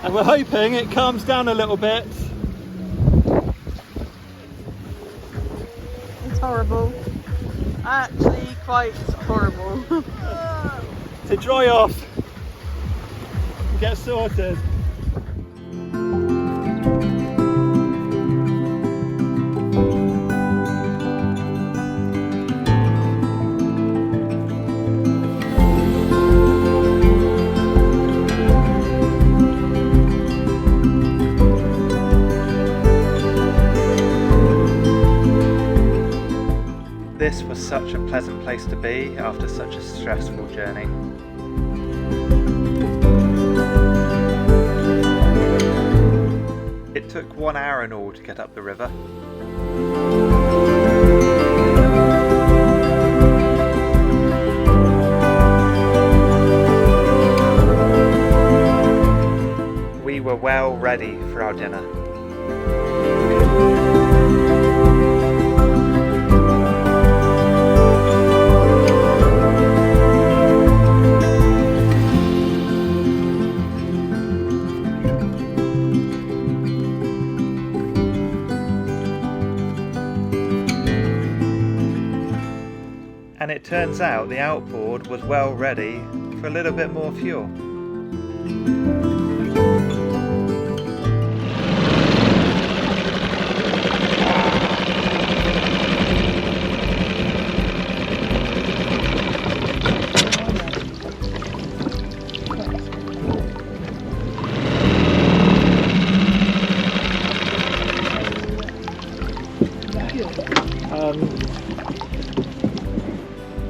And we're hoping it calms down a little bit. It's horrible. Actually quite horrible. To dry off and get sorted. This was such a pleasant place to be after such a stressful journey. It took 1 hour in all to get up the river. We were well ready for our dinner. And it turns out the outboard was well ready for a little bit more fuel.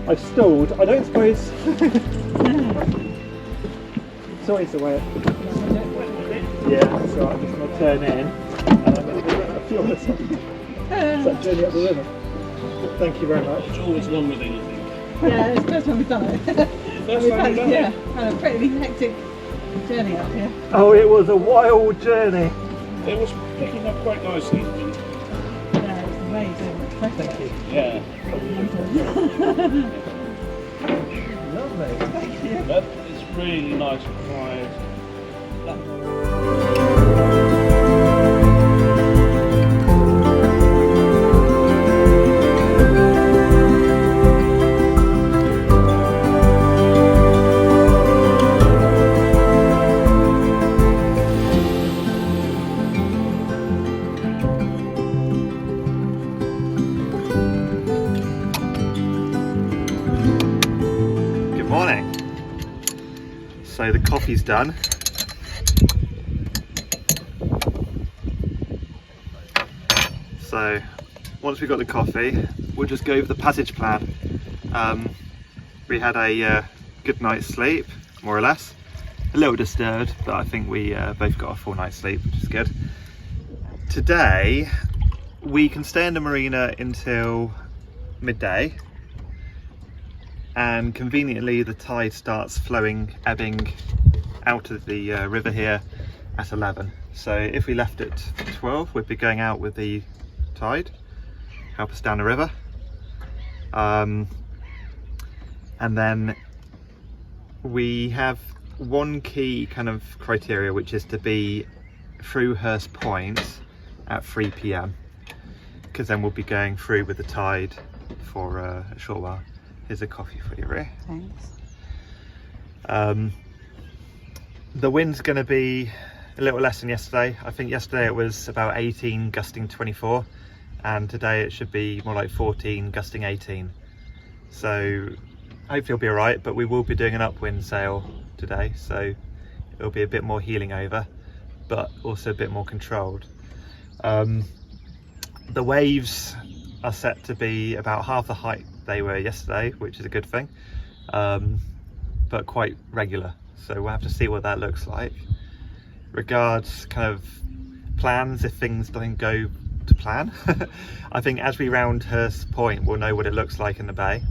I've stalled. I don't suppose. Sorry to wait. Yeah, so I'm just going to turn in and I'm going to get a few on this one. It's that journey up the river. Thank you very much. It's always one with anything. Yeah, it's the first time we've done it. First time you've done yeah, it? had a pretty hectic journey up here. Oh, it was a wild journey. It was picking up quite nicely. Yeah, it's amazing. Thank you. Yeah. Lovely. Thank you. That is really nice and quiet. So the coffee's done. So once we've got the coffee, we'll just go over the passage plan. We had a good night's sleep, more or less. A little disturbed, but I think we both got a full night's sleep, which is good. Today, we can stay in the marina until midday. And conveniently the tide starts flowing, ebbing out of the river here at 11. So if we left at 12, we'd be going out with the tide, help us down the river. And then we have one key kind of criteria, which is to be through Hurst Point at 3 p.m. because then we'll be going through with the tide for a short while. Here's a coffee for you, Ray. Thanks. The wind's going to be a little less than yesterday. I think yesterday it was about 18, gusting 24, and today it should be more like 14, gusting 18. So hopefully it'll be alright, but we will be doing an upwind sail today, so it'll be a bit more heeling over, but also a bit more controlled. The waves are set to be about half the height they were yesterday, which is a good thing, but quite regular, so we'll have to see what that looks like. Regards kind of plans, if things don't go to plan, I think as we round Hurst Point we'll know what it looks like in the bay,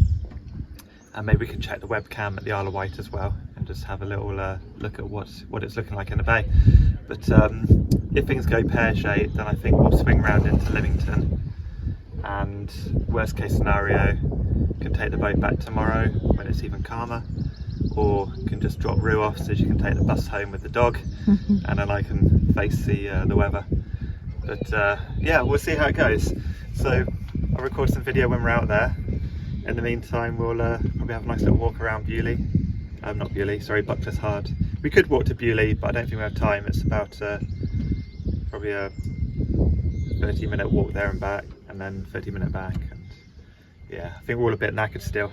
and maybe we can check the webcam at the Isle of Wight as well and just have a little look at what it's looking like in the bay. But if things go pear-shaped, then I think we'll swing round into Livington, and worst case scenario, can take the boat back tomorrow when it's even calmer, or can just drop Rue off so she can take the bus home with the dog, and then I can face the weather. But yeah, we'll see how it goes. So I'll record some video when we're out there. In the meantime, we'll probably have a nice little walk around Beaulieu. Not Beaulieu, sorry, Bucklers Hard. We could walk to Beaulieu, but I don't think we have time. It's about probably a 30-minute walk there and back, and then 30-minute back. And yeah, I think we're all a bit knackered still.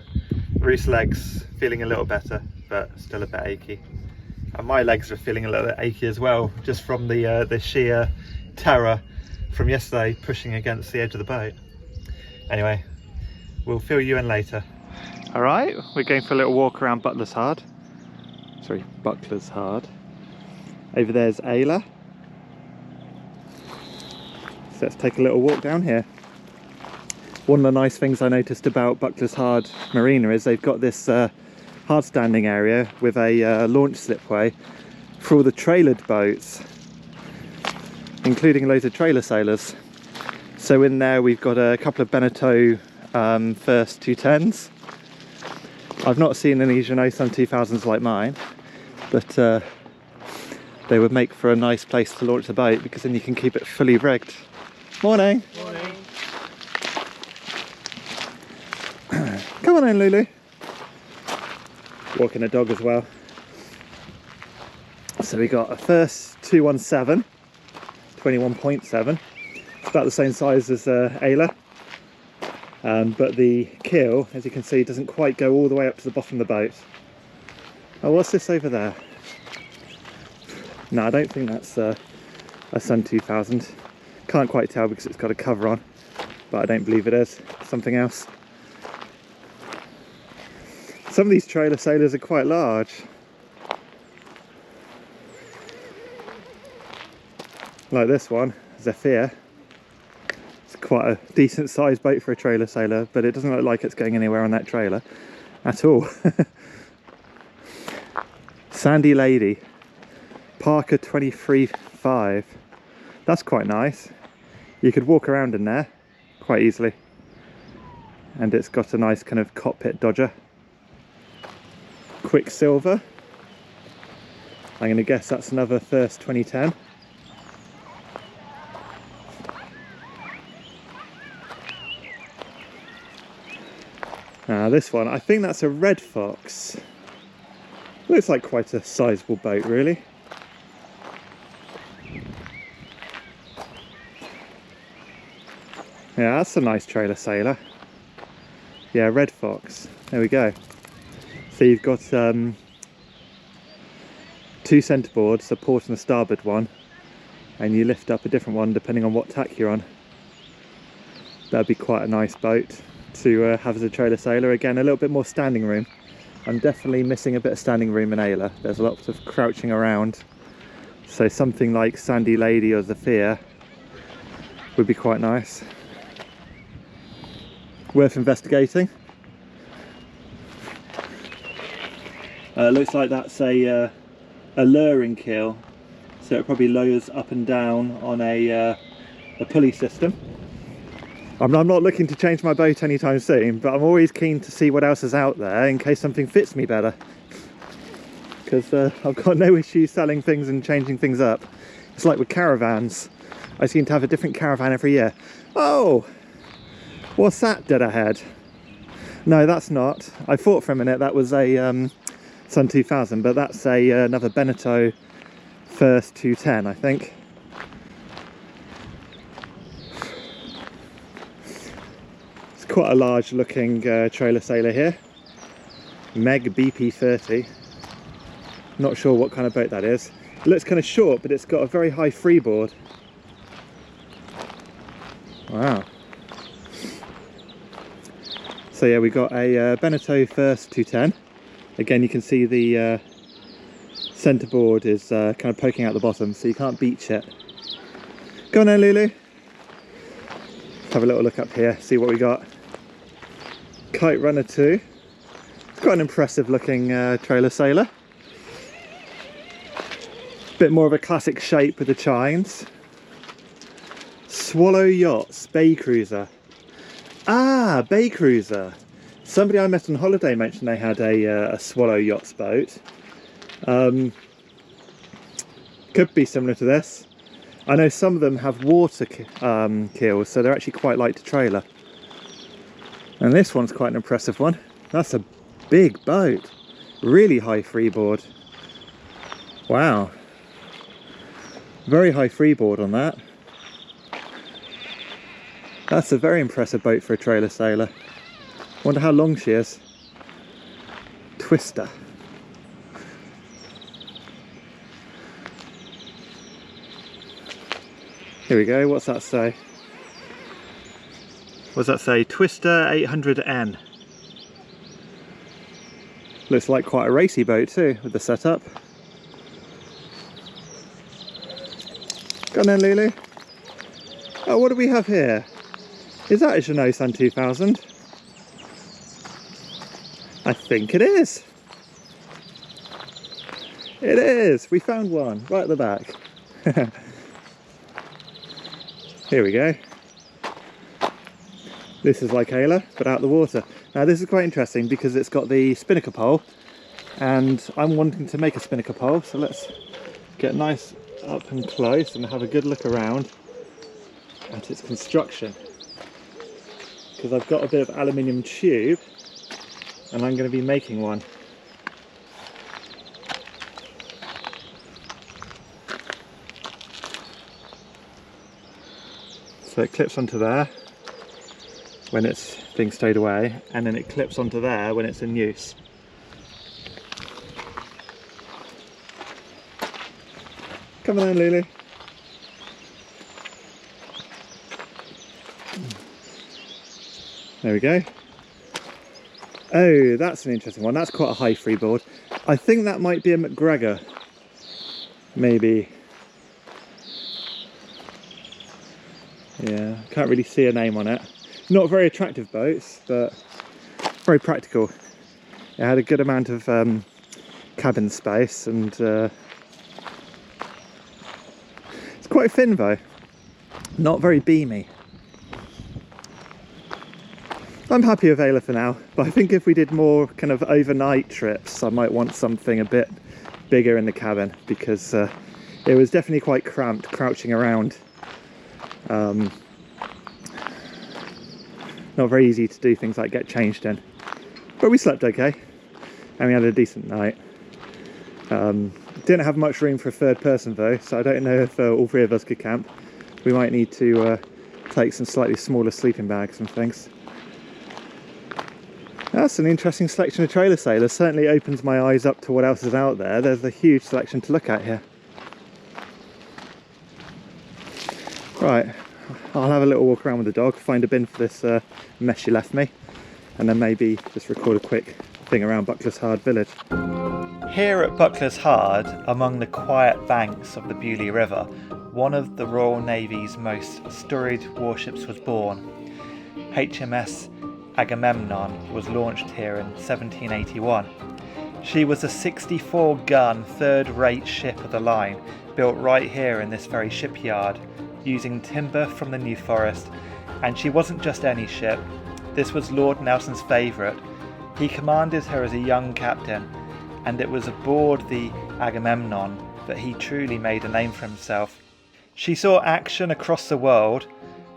Ruth's legs feeling a little better, but still a bit achy. And my legs are feeling a little bit achy as well, just from the sheer terror from yesterday pushing against the edge of the boat. Anyway, we'll fill you in later. All right, we're going for a little walk around Bucklers Hard. Sorry, Bucklers Hard. Over there's Ayla. So let's take a little walk down here. One of the nice things I noticed about Bucklers Hard Marina is they've got this hard standing area with a launch slipway for all the trailered boats, including loads of trailer sailors. So in there we've got a couple of Beneteau first 210s. I've not seen any Jeanneau Sun 2000s like mine, but they would make for a nice place to launch the boat because then you can keep it fully rigged. Morning! Morning. Come on in, Lulu. Walking the dog as well. So we got a first 217, 21.7. It's about the same size as Ayla. But the keel, as you can see, doesn't quite go all the way up to the bottom of the boat. Oh, what's this over there? No, I don't think that's a Sun 2000. Can't quite tell because it's got a cover on, but I don't believe it is. Something else. Some of these trailer sailors are quite large. Like this one, Zephyr. It's quite a decent sized boat for a trailer sailor, but it doesn't look like it's going anywhere on that trailer at all. Sandy Lady, Parker 23.5. That's quite nice. You could walk around in there quite easily. And it's got a nice kind of cockpit dodger. Quicksilver. I'm going to guess that's another first 2010. Now this one, I think that's a Red Fox. Looks like quite a sizable boat, really. Yeah, that's a nice trailer sailor. Yeah, Red Fox. There we go. So you've got two centreboards, a port and a starboard one, and you lift up a different one depending on what tack you're on. That'd be quite a nice boat to have as a trailer sailor. Again, a little bit more standing room. I'm definitely missing a bit of standing room in Ayla. There's lots of crouching around. So something like Sandy Lady or Zephyr would be quite nice. Worth investigating. Looks like that's a luring keel, so it probably lowers up and down on a pulley system. I'm not looking to change my boat anytime soon, but I'm always keen to see what else is out there in case something fits me better. Because I've got no issue selling things and changing things up. It's like with caravans. I seem to have a different caravan every year. Oh! What's that dead ahead? No, that's not. I thought for a minute that was a Sun 2000, but that's another Beneteau first 210, I think. It's quite a large looking trailer sailor here. Meg BP30. Not sure what kind of boat that is. It looks kind of short, but it's got a very high freeboard. Wow. So yeah, we got a Beneteau first 210. Again, you can see the centreboard is kind of poking out the bottom, so you can't beach it. Go on then, Lulu. Let's have a little look up here, see what we got. Kite Runner 2. It's quite an impressive looking trailer sailor. Bit more of a classic shape with the chines. Swallow Yachts, Bay Cruiser. Ah, Bay Cruiser. Somebody I met on holiday mentioned they had a Swallow yachts boat. Could be similar to this. I know some of them have water keels, so they're actually quite light to trailer. And this one's quite an impressive one. That's a big boat. Really high freeboard. Wow. Very high freeboard on that. That's a very impressive boat for a trailer sailor. Wonder how long she is. Twister. Here we go, what's that say? What does that say? Twister 800N. Looks like quite a racy boat too, with the setup. Go on then, Lulu. Oh, what do we have here? Is that a Jeannot Sun 2000? I think it is. It is. We found one right at the back. Here we go. This is like Ayla, but out the water. Now this is quite interesting because it's got the spinnaker pole, and I'm wanting to make a spinnaker pole, so let's get nice up and close and have a good look around at its construction. Because I've got a bit of aluminium tube and I'm going to be making one. So it clips onto there when it's being stowed away, and then it clips onto there when it's in use. Come on then, Lulu. There we go. Oh, that's an interesting one. That's quite a high freeboard. I think that might be a McGregor. Maybe. Yeah, can't really see a name on it. Not very attractive boats, but very practical. It had a good amount of cabin space, and it's quite thin though. Not very beamy. I'm happy with Ayla for now, but I think if we did more kind of overnight trips, I might want something a bit bigger in the cabin, because it was definitely quite cramped crouching around. Not very easy to do things like get changed in, but we slept okay and we had a decent night. Didn't have much room for a third person though, so I don't know if all three of us could camp. We might need to take some slightly smaller sleeping bags and things. That's an interesting selection of trailer sailors. Certainly opens my eyes up to what else is out there. There's a huge selection to look at here. Right, I'll have a little walk around with the dog, find a bin for this mess she left me, and then maybe just record a quick thing around Buckler's Hard village. Here at Buckler's Hard, among the quiet banks of the Beaulieu River, one of the Royal Navy's most storied warships was born. HMS Agamemnon was launched here in 1781. She was a 64-gun, third-rate ship of the line, built right here in this very shipyard, using timber from the New Forest, and she wasn't just any ship. This was Lord Nelson's favourite. He commanded her as a young captain, and it was aboard the Agamemnon that he truly made a name for himself. She saw action across the world,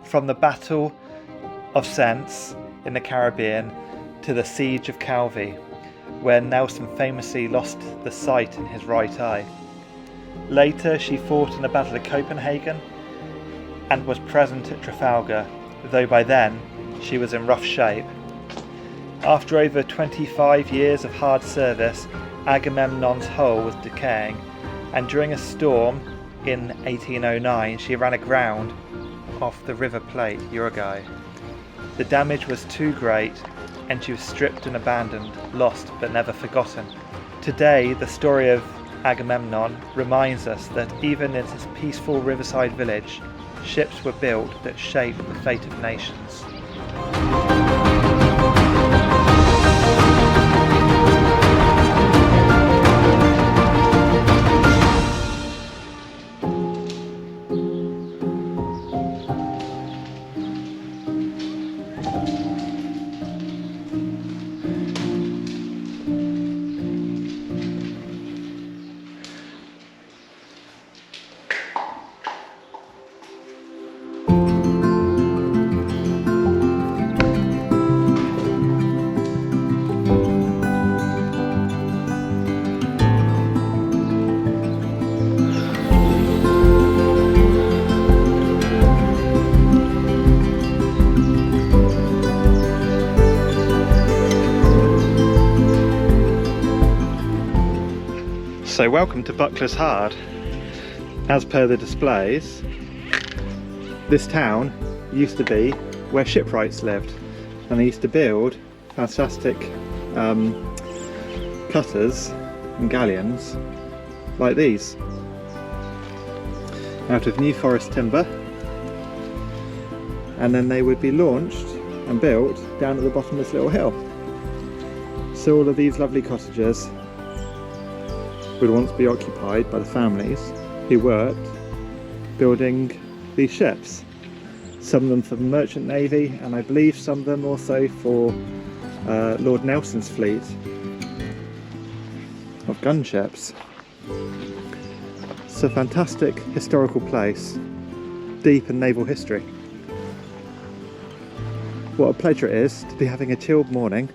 from the Battle of Sens in the Caribbean to the Siege of Calvi, where Nelson famously lost the sight in his right eye. Later she fought in the Battle of Copenhagen and was present at Trafalgar, though by then she was in rough shape. After over 25 years of hard service, Agamemnon's hull was decaying, and during a storm in 1809 she ran aground off the River Plate, Uruguay. The damage was too great, and she was stripped and abandoned, lost but never forgotten. Today, the story of Agamemnon reminds us that even in this peaceful riverside village, ships were built that shaped the fate of nations. So welcome to Buckler's Hard. As per the displays, this town used to be where shipwrights lived, and they used to build fantastic cutters and galleons like these out of New Forest timber, and then they would be launched and built down at the bottom of this little hill. So all of these lovely cottages would once be occupied by the families who worked building these ships. Some of them for the Merchant Navy, and I believe some of them also for Lord Nelson's fleet of gunships. It's a fantastic historical place, deep in naval history. What a pleasure it is to be having a chilled morning,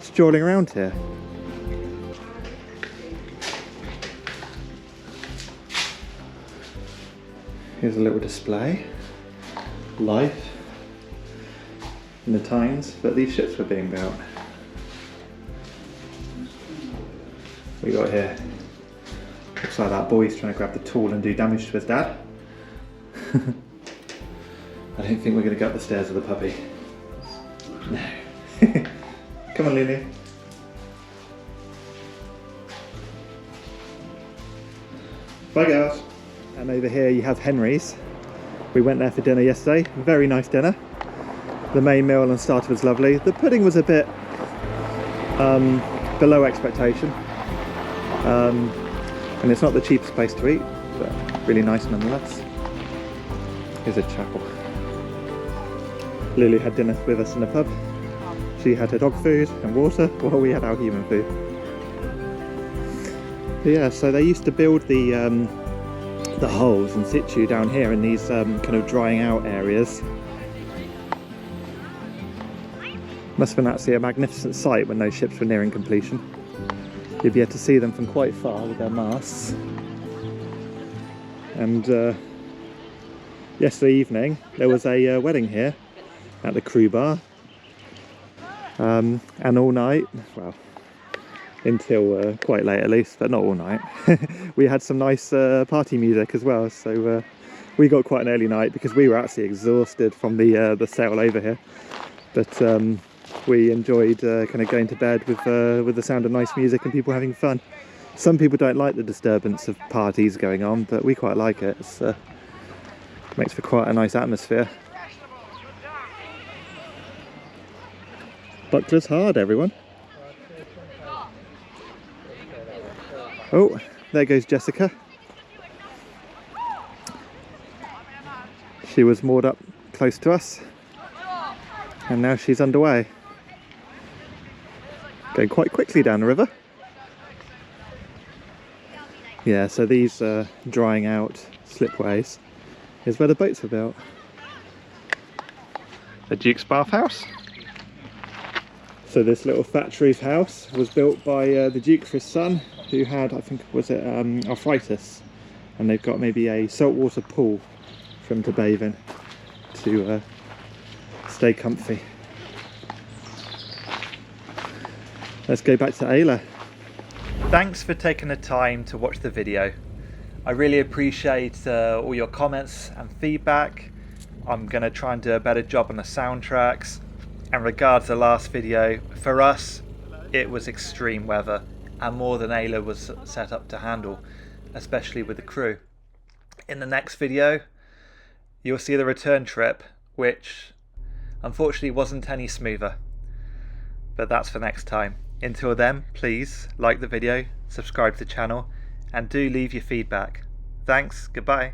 strolling around here. Here's a little display, life in the times that these ships were being built. We got here, looks like that boy's trying to grab the tool and do damage to his dad. I don't think we're going to go up the stairs with the puppy. No. Come on, Lily. Bye, girls. And over here you have Henry's. We went there for dinner yesterday. Very nice dinner. The main meal and starter was lovely. The pudding was a bit below expectation. And it's not the cheapest place to eat, but really nice nonetheless. Here's a chapel. Lily had dinner with us in the pub. She had her dog food and water, while we had our human food. But yeah, so they used to build the hulls in situ down here in these kind of drying out areas. Must have been actually a magnificent sight when those ships were nearing completion. You'd be able to see them from quite far with their masts. And yesterday evening there was a wedding here at the crew bar, and all night, well, until quite late at least, but not all night. We had some nice party music as well, so we got quite an early night because we were actually exhausted from the sail over here. But we enjoyed kind of going to bed with the sound of nice music and people having fun. Some people don't like the disturbance of parties going on, but we quite like it. It makes for quite a nice atmosphere. Buckler's Hard, everyone. Oh, there goes Jessica. She was moored up close to us, and now she's underway. Going quite quickly down the river. Yeah, so these drying out slipways is where the boats were built. The Duke's bathhouse. So this little thatch roof house was built by the Duke for his son, who had, I think, was it arthritis, and they've got maybe a saltwater pool for him to bathe in to stay comfy. Let's go back to Ayla. Thanks for taking the time to watch the video. I really appreciate all your comments and feedback. I'm going to try and do a better job on the soundtracks. And regards the last video, for us it was extreme weather and more than Ayla was set up to handle, especially with the crew. In the next video you'll see the return trip, which unfortunately wasn't any smoother, but that's for next time. Until then, please like the video, subscribe to the channel, and do leave your feedback. Thanks, goodbye.